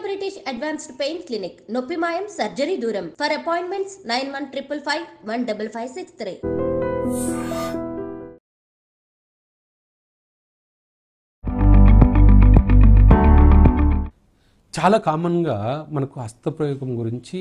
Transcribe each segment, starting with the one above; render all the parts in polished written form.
British Advanced Pain Clinic, Noppimayam Surgery Duram. For appointments 9155515563. చాలా కామన్గా మనకు హస్తప్రయోగం గురించి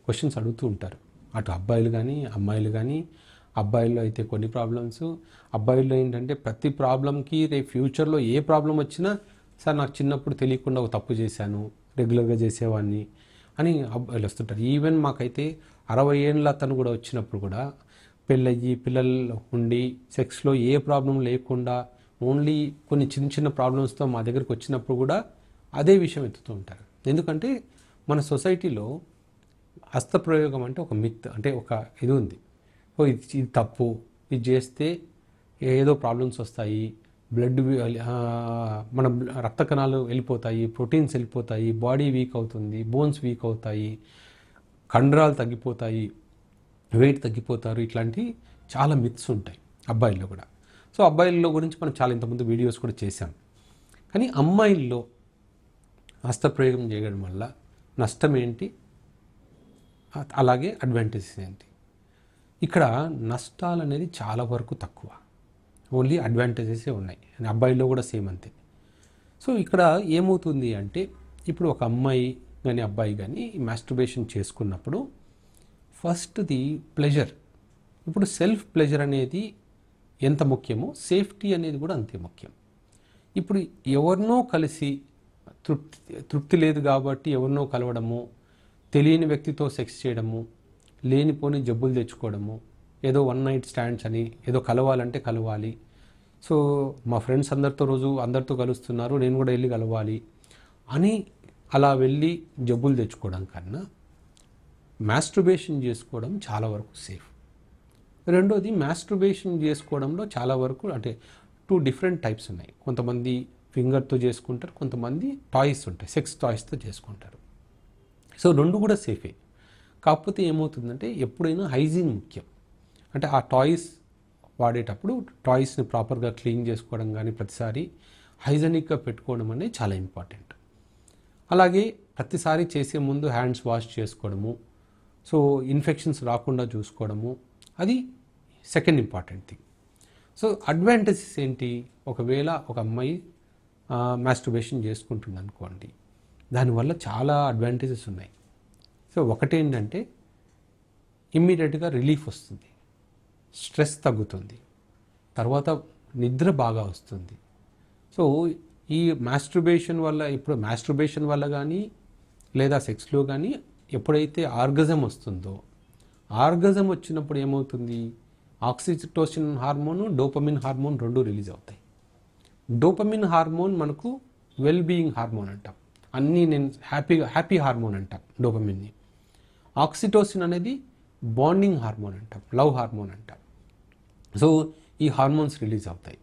క్వశ్చన్స్ అడుగుతూ ఉంటారు. అటు అబ్బాయిలు కానీ అమ్మాయిలు కానీ. అబ్బాయిల్లో అయితే కొన్ని ప్రాబ్లమ్స్, అబ్బాయిల్లో ఏంటంటే ప్రతి ప్రాబ్లంకి రేపు ఫ్యూచర్లో ఏ ప్రాబ్లం వచ్చినా సార్ నాకు చిన్నప్పుడు తెలియకుండా ఒక తప్పు చేశాను, రెగ్యులర్గా చేసేవాడిని అని అబ్బాయిలు వస్తుంటారు. ఈవెన్ మాకైతే 60 ఏళ్ళ అతను కూడా వచ్చినప్పుడు కూడా పెళ్ళయ్యి పిల్లలు ఉండి సెక్స్లో ఏ ప్రాబ్లం లేకుండా ఓన్లీ కొన్ని చిన్న చిన్న ప్రాబ్లమ్స్తో మా దగ్గరికి వచ్చినప్పుడు కూడా అదే విషయం ఎత్తుతూ ఉంటారు. ఎందుకంటే మన సొసైటీలో హస్తప్రయోగం అంటే ఒక మిత్, అంటే ఒక ఇది ఉంది. ఇది తప్పు, ఇది చేస్తే ఏదో ప్రాబ్లమ్స్ వస్తాయి, బ్లడ్ మన రక్త కణాలు వెళ్ళిపోతాయి, ప్రోటీన్స్ వెళ్ళిపోతాయి, బాడీ వీక్ అవుతుంది, బోన్స్ వీక్ అవుతాయి, కండరాలు తగ్గిపోతాయి, వెయిట్ తగ్గిపోతారు. ఇట్లాంటి చాలా మిత్స్ ఉంటాయి అబ్బాయిల్లో కూడా. సో అబ్బాయిల్లో గురించి మనం చాలా ఇంతకుముందు వీడియోస్ కూడా చేశాం. కానీ అమ్మాయిల్లో హస్తప్రయోగం చేయడం వల్ల నష్టం ఏంటి, అలాగే అడ్వాంటేజెస్ ఏంటి? ఇక్కడ నష్టాలు అనేది చాలా వరకు తక్కువ, ఓన్లీ అడ్వాంటేజెసే ఉన్నాయి. అబ్బాయిల్లో కూడా సేమ్ అంతే. సో ఇక్కడ ఏమవుతుంది అంటే ఇప్పుడు ఒక అమ్మాయి కానీ అబ్బాయి కానీ మాస్టర్బేషన్ చేసుకున్నప్పుడు ఫస్ట్ది ప్లెజర్. ఇప్పుడు సెల్ఫ్ ప్లెజర్ అనేది ఎంత ముఖ్యమో సేఫ్టీ అనేది కూడా అంతే ముఖ్యం. ఇప్పుడు ఎవరినో కలిసి తృప్తి లేదు కాబట్టి ఎవరినో కలవడము, తెలియని వ్యక్తితో సెక్స్ చేయడము, లేనిపోని జబ్బులు తెచ్చుకోవడము, ఏదో వన్ నైట్ స్టాండ్స్ అని ఏదో కలవాలంటే కలవాలి, సో మా ఫ్రెండ్స్ అందరితో కలుస్తున్నారు నేను కూడా వెళ్ళి కలవాలి అని అలా వెళ్ళి జబ్బులు తెచ్చుకోవడం కన్నా మాస్టర్బేషన్ చేసుకోవడం చాలా వరకు సేఫ్. రెండోది మాస్టర్బేషన్ చేసుకోవడంలో చాలా వరకు అంటే 2 డిఫరెంట్ టైప్స్ ఉన్నాయి. కొంతమంది ఫింగర్తో చేసుకుంటారు, కొంతమంది టాయ్స్ ఉంటాయి, సెక్స్ టాయ్స్తో చేసుకుంటారు. సో 2 కూడా సేఫే. కాకపోతే ఏమవుతుందంటే ఎప్పుడైనా హైజీన్ ముఖ్యం. అంటే ఆ టాయ్స్ వాడేటప్పుడు టాయ్స్ని ప్రాపర్గా క్లీన్ చేసుకోవడం కానీ ప్రతిసారి హైజీనిక్గా పెట్టుకోవడం అనేది చాలా ఇంపార్టెంట్. అలాగే ప్రతిసారి చేసే ముందు హ్యాండ్స్ వాష్ చేసుకోవడము, సో ఇన్ఫెక్షన్స్ రాకుండా చూసుకోవడము, అది second important thing. So advantages ఏంటి? ఒకవేళ ఒక అమ్మాయి మాస్టర్బేషన్ చేసుకుంటుంది అనుకోండి, దానివల్ల చాలా అడ్వాంటేజెస్ ఉన్నాయి. సో ఒకటేంటంటే ఇమ్మీడియట్గా రిలీఫ్ వస్తుంది, స్ట్రెస్ తగ్గుతుంది, తర్వాత నిద్ర బాగా వస్తుంది. సో ఈ మాస్టర్బేషన్ వల్ల, ఇప్పుడు మాస్టర్బేషన్ వల్ల కానీ లేదా సెక్స్లో కానీ ఎప్పుడైతే ఆర్గజం వస్తుందో, ఆర్గజం వచ్చినప్పుడు ఏమవుతుంది, oxytocin hormone, dopamine hormone 2 release అవుతాయి. డోపమిన్ హార్మోన్ మనకు వెల్ బీయింగ్ హార్మోన్ అంటాం, అన్నీ నేను హ్యాపీ హార్మోన్ అంటాం డోపమిన్ని. ఆక్సిటోసిన్ అనేది బాండింగ్ హార్మోన్ అంటాం, లవ్ హార్మోన్ అంటాం. సో ఈ హార్మోన్స్ రిలీజ్ అవుతాయి.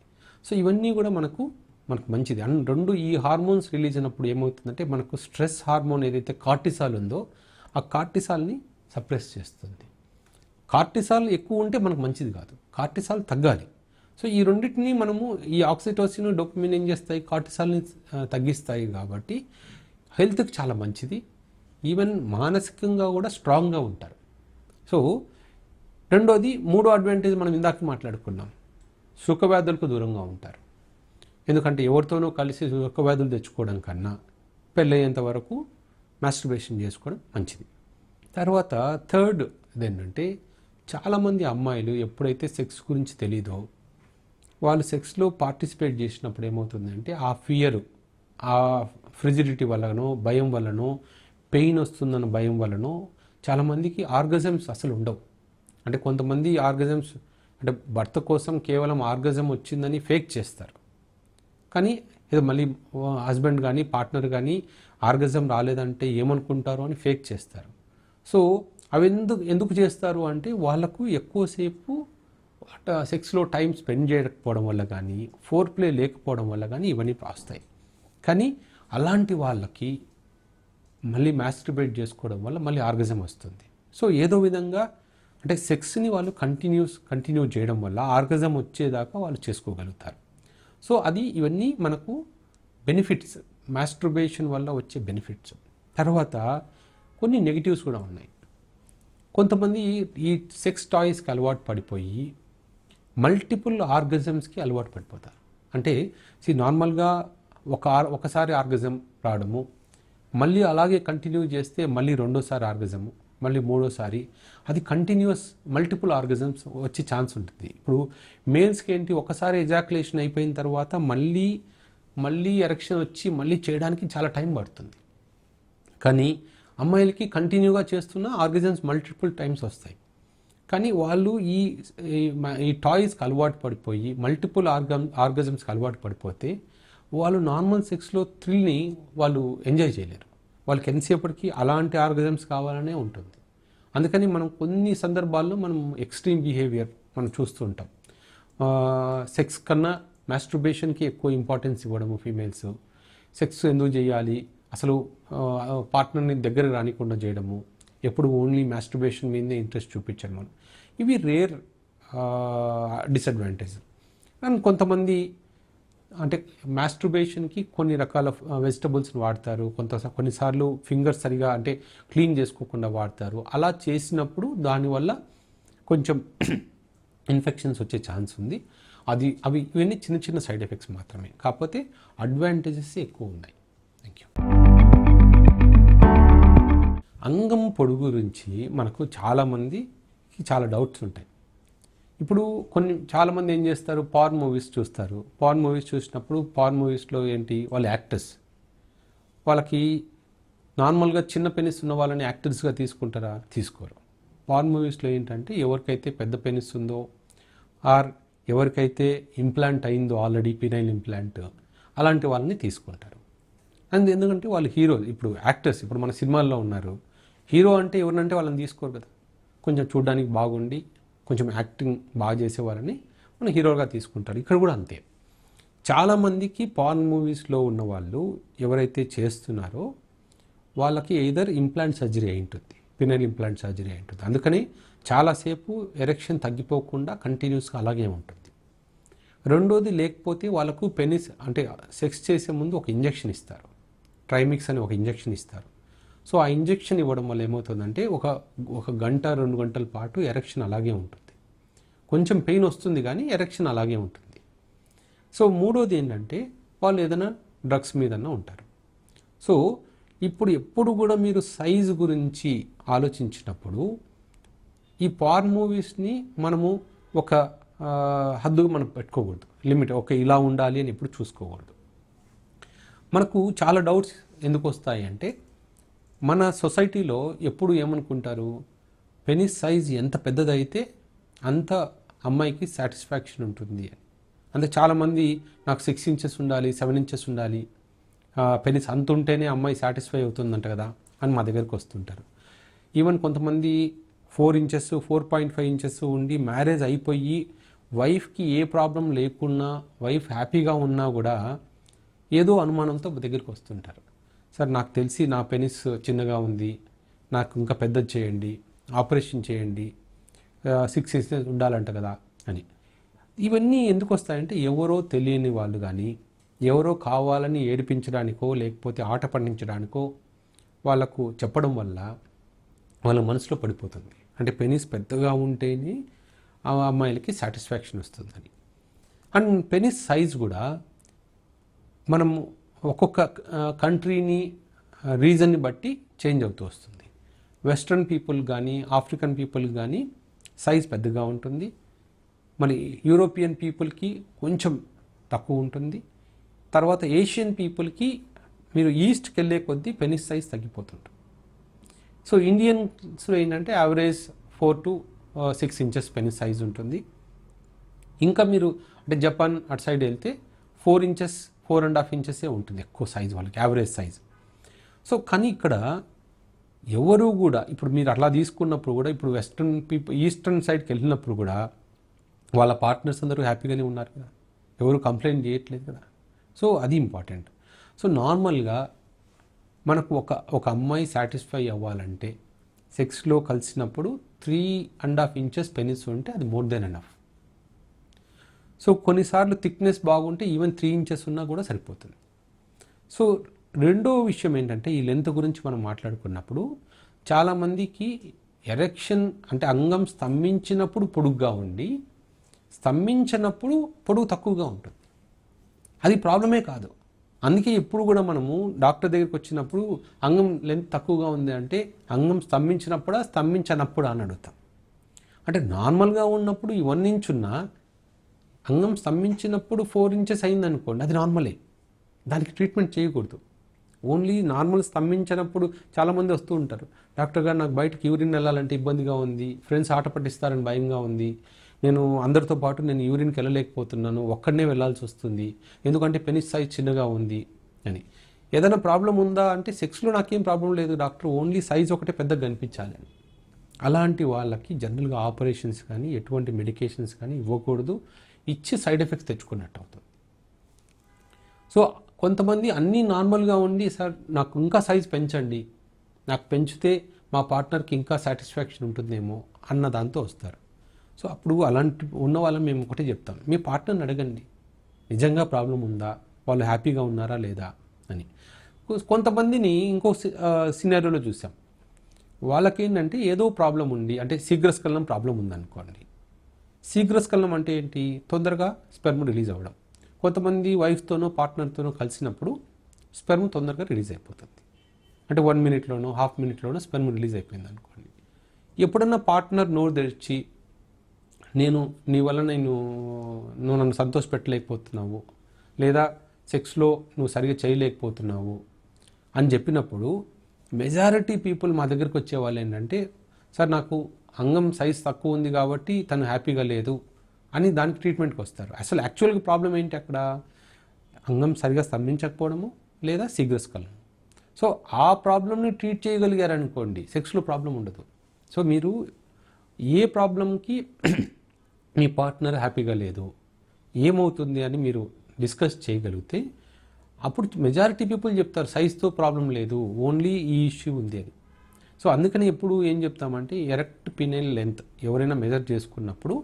సో ఇవన్నీ కూడా మనకు మంచిది. అండ్ 2 ఈ హార్మోన్స్ రిలీజ్ అయినప్పుడు ఏమవుతుందంటే మనకు స్ట్రెస్ హార్మోన్ ఏదైతే కార్టిసాల్ ఉందో ఆ కార్టిసాల్ని సప్రెస్ చేస్తుంది. కార్టిసాల్ ఎక్కువ ఉంటే మనకు మంచిది కాదు, కార్టిసాల్ తగ్గాలి. సో ఈ రెండింటిని మనము, ఈ ఆక్సిటోసిన్ డోపమిన్ ఏం చేస్తాయి, కార్టిసాల్ని తగ్గిస్తాయి కాబట్టి హెల్త్కి చాలా మంచిది. ఈవెన్ మానసికంగా కూడా స్ట్రాంగ్గా ఉంటారు. సో రెండోది, 3వ అడ్వాంటేజ్ మనం ఇందాక మాట్లాడుకున్నాం, సుఖవ్యాధులకు దూరంగా ఉంటారు. ఎందుకంటే ఎవరితోనో కలిసి సుఖవ్యాధులు తెచ్చుకోవడం కన్నా పెళ్ళయ్యేంత వరకు మాస్టర్బేషన్ చేసుకోవడం మంచిది. తర్వాత థర్డ్ ఏంటంటే చాలామంది అమ్మాయిలు ఎప్పుడైతే సెక్స్ గురించి తెలీదో వాళ్ళు సెక్స్లో పార్టిసిపేట్ చేసినప్పుడు ఏమవుతుందంటే ఆ ఫియర్, ఆ ఫ్రిజిడిటీ వల్లనో భయం వల్లనో, పెయిన్ వస్తుందన్న భయం వల్లనో చాలామందికి ఆర్గజమ్స్ అసలు ఉండవు. అంటే కొంతమంది ఆర్గజమ్స్ అంటే భర్త కోసం కేవలం ఆర్గజం వచ్చిందని ఫేక్ చేస్తారు, కానీ ఏదో మళ్ళీ హస్బెండ్ కానీ పార్ట్నర్ కానీ ఆర్గజం రాలేదంటే ఏమనుకుంటారో అని ఫేక్ చేస్తారు. సో అవి ఎందుకు చేస్తారు అంటే వాళ్ళకు ఎక్కువసేపు సెక్స్లో టైం స్పెండ్ చేయకపోవడం వల్ల కానీ, ఫోర్ ప్లే లేకపోవడం వల్ల కానీ ఇవన్నీ వస్తాయి. కానీ అలాంటి వాళ్ళకి మళ్ళీ మాస్టర్బేట్ చేసుకోవడం వల్ల మళ్ళీ ఆర్గజం వస్తుంది. సో ఏదో విధంగా అంటే సెక్స్ని వాళ్ళు కంటిన్యూ చేయడం వల్ల ఆర్గజం వచ్చేదాకా వాళ్ళు చేసుకోగలుగుతారు. సో అది ఇవన్నీ మనకు బెనిఫిట్స్ మాస్టర్బేషన్ వల్ల వచ్చే బెనిఫిట్స్. తర్వాత కొన్ని నెగిటివ్స్ కూడా ఉన్నాయి. కొంతమంది ఈ సెక్స్ టాయ్స్కి అలవాటు పడిపోయి మల్టిపుల్ ఆర్గజమ్స్కి అలవాటు పడిపోతారు. అంటే నార్మల్గా ఒకసారి ఆర్గజం రావడము, మళ్ళీ అలాగే కంటిన్యూ చేస్తే మళ్ళీ రెండోసారి ఆర్గజము, మళ్ళీ మూడోసారి, అది కంటిన్యూస్ మల్టిపుల్ ఆర్గజమ్స్ వచ్చే ఛాన్స్ ఉంటుంది. ఇప్పుడు మేల్స్కి ఏంటి, ఒకసారి ఎజాకులేషన్ అయిపోయిన తర్వాత మళ్ళీ ఎరెక్షన్ వచ్చి మళ్ళీ చేయడానికి చాలా టైం పడుతుంది. కానీ అమ్మాయిలకి కంటిన్యూగా చేస్తున్న ఆర్గజమ్స్ మల్టిపుల్ టైమ్స్ వస్తాయి. కానీ వాళ్ళు ఈ టాయ్స్కి అలవాటు పడిపోయి మల్టిపుల్ ఆర్గజమ్స్కి అలవాటు పడిపోతే వాళ్ళు నార్మల్ సెక్స్లో థ్రిల్ని వాళ్ళు ఎంజాయ్ చేయలేరు. వాళ్ళకి ఎంతసేపటికి అలాంటి ఆర్గజమ్స్ కావాలనే ఉంటుంది. అందుకని మనం కొన్ని సందర్భాల్లో మనం ఎక్స్ట్రీమ్ బిహేవియర్ మనం చూస్తూ ఉంటాం. సెక్స్ కన్నా మాస్టర్బేషన్కి ఎక్కువ ఇంపార్టెన్స్ ఇవ్వడము ఫీమేల్స్. సెక్స్ ఎందుకు చేయాలి, అసలు పార్ట్నర్ని దగ్గర రానికుండా చేయడము, ఎప్పుడు ఓన్లీ మాస్టర్బేషన్ మీదే ఇంట్రెస్ట్ చూపించడం, ఇవి రేర్ డిసడ్వాంటేజ్. అండ్ కొంతమంది అంటే మాస్టర్బేషన్కి కొన్ని రకాల వెజిటబుల్స్ని వాడతారు, కొన్నిసార్లు ఫింగర్స్ సరిగా అంటే క్లీన్ చేసుకోకుండా వాడతారు. అలా చేసినప్పుడు దానివల్ల కొంచెం ఇన్ఫెక్షన్స్ వచ్చే ఛాన్స్ ఉంది. ఇవన్నీ చిన్న చిన్న సైడ్ ఎఫెక్ట్స్ మాత్రమే, కాకపోతే అడ్వాంటేజెస్ ఎక్కువ ఉన్నాయి. Thank you. అంగం పొడుగు గురించి మనకు చాలామందికి చాలా డౌట్స్ ఉంటాయి. ఇప్పుడు చాలామంది ఏం చేస్తారు, పార్న్ మూవీస్ చూస్తారు. పార్న్ మూవీస్ చూసినప్పుడు పార్న్ మూవీస్లో ఏంటి, వాళ్ళు యాక్టర్స్, వాళ్ళకి నార్మల్గా చిన్న పెనిస్ ఉన్న వాళ్ళని యాక్టర్స్గా తీసుకుంటారా, తీసుకోరు. పార్న్ మూవీస్లో ఏంటంటే ఎవరికైతే పెద్ద పెనిస్ ఉందో ఆర్ ఎవరికైతే ఇంప్లాంట్ అయిందో ఆల్రెడీ పినైల్ ఇంప్లాంట్, అలాంటి వాళ్ళని తీసుకుంటారు. అండ్ ఎందుకంటే వాళ్ళు హీరో, ఇప్పుడు యాక్టర్స్, ఇప్పుడు మన సినిమాల్లో ఉన్నారు, హీరో అంటే ఎవరినంటే వాళ్ళని తీసుకోరు కదా. కొంచెం చూడడానికి బాగుండి కొంచెం యాక్టింగ్ బాగా చేసేవాళ్ళని మన హీరోగా తీసుకుంటారు. ఇక్కడ కూడా అంతే. చాలామందికి పార్న్ మూవీస్లో ఉన్న వాళ్ళు ఎవరైతే చేస్తున్నారో వాళ్ళకి ఎయిదర్ ఇంప్లాంట్ సర్జరీ అయి ఉంటుంది, పినైల్ ఇంప్లాంట్ సర్జరీ అయి ఉంటుంది. అందుకని చాలాసేపు ఎరెక్షన్ తగ్గిపోకుండా కంటిన్యూస్గా అలాగే ఉంటుంది. రెండోది, లేకపోతే వాళ్ళకు పెనిస్ అంటే సెక్స్ చేసే ముందు ఒక ఇంజెక్షన్ ఇస్తారు, ట్రైమిక్స్ అని ఒక ఇంజెక్షన్ ఇస్తారు. సో ఆ ఇంజెక్షన్ ఇవ్వడం వల్ల ఏమవుతుందంటే ఒక గంట 2 గంటల పాటు ఎరెక్షన్ అలాగే ఉంటుంది. కొంచెం పెయిన్ వస్తుంది కానీ ఎరెక్షన్ అలాగే ఉంటుంది. సో మూడోది ఏంటంటే వాళ్ళు ఏదైనా డ్రగ్స్ మీదన్నా ఉంటారు. సో ఎప్పుడు కూడా మీరు సైజు గురించి ఆలోచించినప్పుడు ఈ పార్న్ మూవీస్ని మనము ఒక హద్దుగా మనం పెట్టుకోకూడదు, లిమిట్ ఇలా ఉండాలి అని ఎప్పుడు చూసుకోకూడదు. మనకు చాలా డౌట్స్ ఎందుకు వస్తాయి అంటే, మన సొసైటీలో ఎప్పుడు ఏమనుకుంటారు, పెనిస్ సైజ్ ఎంత పెద్దదైతే అంత అమ్మాయికి సాటిస్ఫాక్షన్ ఉంటుంది అని. అంటే చాలామంది నాకు 6 ఇంచెస్ ఉండాలి, 7 ఇంచెస్ ఉండాలి, పెనిస్ అంత ఉంటేనే అమ్మాయి సాటిస్ఫై అవుతుందంట కదా అని మా దగ్గరికి వస్తుంటారు. ఈవెన్ కొంతమంది 4 ఇంచెస్ 4.5 ఇంచెస్ ఉండి మ్యారేజ్ అయిపోయి వైఫ్కి ఏ ప్రాబ్లం లేకున్నా, వైఫ్ హ్యాపీగా ఉన్నా కూడా ఏదో అనుమానంతో దగ్గరికి వస్తుంటారు. సార్ నాకు తెలిసి నా పెనిస్ చిన్నగా ఉంది, నాకు ఇంకా పెద్దది చేయండి, ఆపరేషన్ చేయండి, 6 ఇంచెస్ ఉండాలంట కదా అని. ఇవన్నీ ఎందుకు వస్తాయంటే ఎవరో తెలియని వాళ్ళు కానీ ఎవరో కావాలని ఏడిపించడానికో లేకపోతే ఆట పట్టించడానికో వాళ్ళకు చెప్పడం వల్ల వాళ్ళ మనసులో పడిపోతుంది. అంటే పెనిస్ పెద్దగా ఉంటేనే ఆ అమ్మాయిలకి సాటిస్ఫాక్షన్ వస్తుందని. అండ్ పెనిస్ సైజ్ కూడా మనం ఒక్కొక్క కంట్రీని రీజన్ని బట్టి చేంజ్ అవుతూ వస్తుంది. వెస్ట్రన్ పీపుల్ కానీ ఆఫ్రికన్ పీపుల్ కానీ సైజ్ పెద్దగా ఉంటుంది, మళ్ళీ యూరోపియన్ పీపుల్కి కొంచెం తక్కువ ఉంటుంది. తర్వాత ఏషియన్ పీపుల్కి మీరు ఈస్ట్కి వెళ్ళే కొద్దీ పెనిస్ సైజ్ తగ్గిపోతుంటుంది. సో ఇండియన్స్లో ఏంటంటే average 4 to 6 inches penis size ఉంటుంది. ఇంకా మీరు అంటే జపాన్ అటు సైడ్ వెళ్తే 4 ఇంచెస్ 4.5 ఇంచెసే ఉంటుంది ఎక్కువ సైజ్ వాళ్ళకి, యావరేజ్ సైజ్. సో కానీ ఇక్కడ ఎవరు కూడా ఇప్పుడు మీరు అట్లా తీసుకున్నప్పుడు కూడా ఇప్పుడు వెస్ట్రన్ పీపుల్ ఈస్టర్న్ సైడ్కి వెళ్ళినప్పుడు కూడా వాళ్ళ పార్ట్నర్స్ అందరూ హ్యాపీగానే ఉన్నారు కదా, ఎవరు కంప్లైంట్ చేయట్లేదు కదా. సో అది ఇంపార్టెంట్. సో నార్మల్గా మనకు ఒక అమ్మాయి సాటిస్ఫై అవ్వాలంటే సెక్స్లో కలిసినప్పుడు 3.5 ఇంచెస్ పెనిస్ ఉంటే అది మోర్ దెన్ ఎనఫ్. సో కొన్నిసార్లు థిక్నెస్ బాగుంటే ఈవెన్ 3 ఇంచెస్ ఉన్నా కూడా సరిపోతుంది. సో రెండో విషయం ఏంటంటే ఈ లెంత్ గురించి మనం మాట్లాడుకున్నప్పుడు చాలామందికి ఎరెక్షన్ అంటే అంగం స్తంభించినప్పుడు పొడుగ్గా ఉండి స్తంభించినప్పుడు పొడుగు తక్కువగా ఉంటుంది. అది ప్రాబ్లమే కాదు. అందుకే ఎప్పుడు కూడా మనము డాక్టర్ దగ్గరికి వచ్చినప్పుడు అంగం లెంత్ తక్కువగా ఉంది అంటే అంగం స్తంభించినప్పుడా స్తంభించనప్పుడా అని అడుగుతాం. అంటే నార్మల్గా ఉన్నప్పుడు ఈ 1 ఇంచ్ ఉన్న అంగం స్తంభించినప్పుడు 4 ఇంచెస్ అయిందనుకోండి, అది నార్మలే, దానికి ట్రీట్మెంట్ చేయకూడదు. ఓన్లీ నార్మల్ స్తంభించినప్పుడు చాలామంది వస్తూ ఉంటారు, డాక్టర్ గారు నాకు బయటకు యూరిన్ వెళ్ళాలంటే ఇబ్బందిగా ఉంది, ఫ్రెండ్స్ ఆట పట్టిస్తారని భయంగా ఉంది, నేను అందరితో పాటు నేను యూరిన్కి వెళ్ళలేకపోతున్నాను, ఒక్కడనే వెళ్ళాల్సి వస్తుంది, ఎందుకంటే పెనిస్ సైజ్ చిన్నగా ఉంది అని. ఏదైనా ప్రాబ్లం ఉందా అంటే సెక్స్లో నాకేం ప్రాబ్లం లేదు డాక్టర్, ఓన్లీ సైజ్ ఒకటే పెద్దగా కనిపించాలి అని. అలాంటి వాళ్ళకి జనరల్గా ఆపరేషన్స్ కానీ ఎటువంటి మెడికేషన్స్ కానీ ఇవ్వకూడదు, ఇచ్చి సైడ్ ఎఫెక్ట్స్ తెచ్చుకున్నట్టు అవుతుంది. సో కొంతమంది అన్నీ నార్మల్గా ఉండి సార్ నాకు ఇంకా సైజ్ పెంచండి, నాకు పెంచితే మా పార్ట్నర్కి ఇంకా సాటిస్ఫాక్షన్ ఉంటుందేమో అన్న దాంతో వస్తారు. సో అప్పుడు అలాంటి ఉన్న వాళ్ళని మేము ఒకటే చెప్తాం, మీ పార్ట్నర్ని అడగండి నిజంగా ప్రాబ్లం ఉందా, వాళ్ళు హ్యాపీగా ఉన్నారా లేదా అని. కొంతమందిని ఇంకో సినారియోలో చూసాం, వాళ్ళకేంటంటే ఏదో ప్రాబ్లం ఉండి అంటే శీఘ్రస్ఖలనం ప్రాబ్లం ఉందనుకోండి. శీఘ్రస్ఖలనం అంటే ఏంటి, తొందరగా స్పెర్మ్ రిలీజ్ అవ్వడం. కొంతమంది వైఫ్తోనో పార్ట్నర్తోనో కలిసినప్పుడు స్పెర్మ్ తొందరగా రిలీజ్ అయిపోతుంది, అంటే 1 మినిట్లోనో హాఫ్ మినిట్లోనో స్పెర్మ్ రిలీజ్ అయిపోయింది అనుకోండి. ఎప్పుడన్నా పార్ట్నర్ నోరు తెరిచి నీ వల్ల నువ్వు నన్ను సంతోషపెట్టలేకపోతున్నావు, లేదా సెక్స్లో నువ్వు సరిగా చేయలేకపోతున్నావు అని చెప్పినప్పుడు మెజారిటీ పీపుల్ మా దగ్గరికి వచ్చే వాళ్ళు ఏంటంటే, సార్ నాకు అంగం సైజ్ తక్కువ ఉంది కాబట్టి తను హ్యాపీగా లేదు అని దానికి ట్రీట్మెంట్కి వస్తారు. అసలు యాక్చువల్గా ప్రాబ్లం ఏంటి అక్కడ, అంగం సరిగా స్తంభించకపోవడము లేదా శీఘ్రస్ఖలనం. సో ఆ ప్రాబ్లమ్ని ట్రీట్ చేయగలిగారనుకోండి సెక్స్లో ప్రాబ్లం ఉండదు. సో మీరు ఏ ప్రాబ్లంకి మీ పార్ట్నర్ హ్యాపీగా లేదు ఏమవుతుంది అని మీరు డిస్కస్ చేయగలిగితే అప్పుడు మెజారిటీ పీపుల్ చెప్తారు సైజ్తో ప్రాబ్లం లేదు, ఓన్లీ ఈ ఇష్యూ ఉంది అని. సో అందుకని ఎప్పుడు ఏం చెప్తామంటే ఎరెక్ట్ పినైల్ లెంత్ ఎవరైనా మెజర్ చేసుకున్నప్పుడు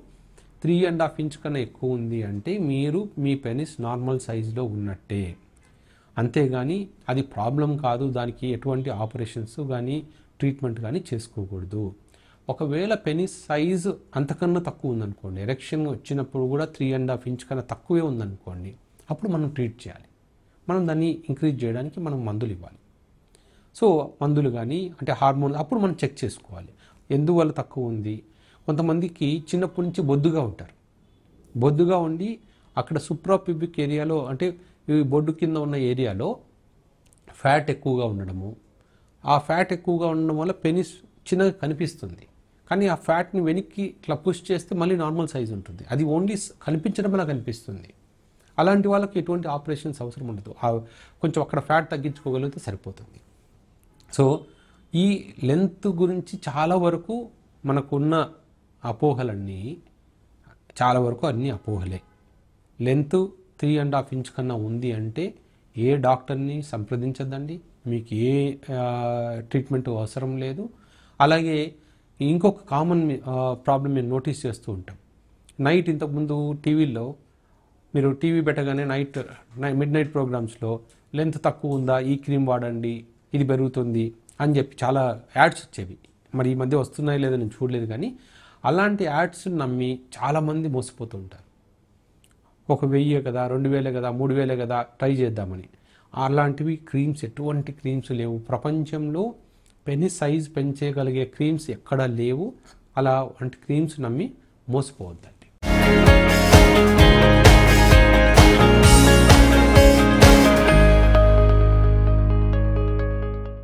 3.5 ఇంచ్ కన్నా ఎక్కువ ఉంది అంటే మీరు మీ పెనిస్ నార్మల్ సైజులో ఉన్నట్టే, అంతేగాని అది ప్రాబ్లం కాదు, దానికి ఎటువంటి ఆపరేషన్స్ కానీ ట్రీట్మెంట్ కానీ చేసుకోకూడదు. ఒకవేళ పెనిస్ సైజు అంతకన్నా తక్కువ ఉందనుకోండి, ఎరెక్షన్ వచ్చినప్పుడు కూడా 3.5 ఇంచ్ కన్నా తక్కువే ఉందనుకోండి, అప్పుడు మనం ట్రీట్ చేయాలి. మనం దాన్ని ఇంక్రీజ్ చేయడానికి మనం మందులు ఇవ్వాలి. సో మందులు కానీ అంటే హార్మోన్ అప్పుడు మనం చెక్ చేసుకోవాలి ఎందువల్ల తక్కువ ఉంది. కొంతమందికి చిన్నప్పటి నుంచి బొద్దుగా ఉంటారు, బొద్దుగా ఉండి అక్కడ సుప్రాపిబిక్ ఏరియాలో అంటే ఈ బొడ్డు కింద ఉన్న ఏరియాలో ఫ్యాట్ ఎక్కువగా ఉండడము, ఆ ఫ్యాట్ ఎక్కువగా ఉండడం వల్ల పెనిస్ చిన్నగా కనిపిస్తుంది, కానీ ఆ ఫ్యాట్ని వెనక్కి ఇట్లా పుష్ చేస్తే మళ్ళీ నార్మల్ సైజ్ ఉంటుంది, అది ఓన్లీ కనిపించడం అలా కనిపిస్తుంది. అలాంటి వాళ్ళకి ఎటువంటి ఆపరేషన్స్ అవసరం ఉండదు, కొంచెం అక్కడ ఫ్యాట్ తగ్గించుకోగలిగితే సరిపోతుంది. సో ఈ లెంత్ గురించి చాలా వరకు మనకున్న అపోహలన్నీ చాలా వరకు అన్నీ అపోహలే. లెంత్ 3.5 ఇంచ్ కన్నా ఉంది అంటే ఏ డాక్టర్ని సంప్రదించద్దండి, మీకు ఏ ట్రీట్మెంట్ అవసరం లేదు. అలాగే ఇంకొక కామన్ ప్రాబ్లం మేము నోటీస్ చేస్తూ ఉంటాం, నైట్ ఇంతకుముందు టీవీలో మీరు టీవీ పెట్టగానే మిడ్ నైట్ ప్రోగ్రామ్స్లో లెంత్ తక్కువ ఉందా, ఈ క్రీమ్ వాడండి, ఇది పెరుగుతుంది అని చెప్పి చాలా యాడ్స్ వచ్చేవి. మరి ఈ మధ్య వస్తున్నాయి లేదో నేను చూడలేదు, కానీ అలాంటి యాడ్స్ నమ్మి చాలామంది మోసపోతూ ఉంటారు. 1,000 కదా, 2,000 కదా, 3,000 కదా ట్రై చేద్దామని. అలాంటివి క్రీమ్స్ ఎటువంటి క్రీమ్స్ లేవు ప్రపంచంలో, పెనిస్ సైజ్ పెంచేయగలిగే క్రీమ్స్ ఎక్కడా లేవు. అలా వంటి క్రీమ్స్ నమ్మి మోసపోవద్దండి.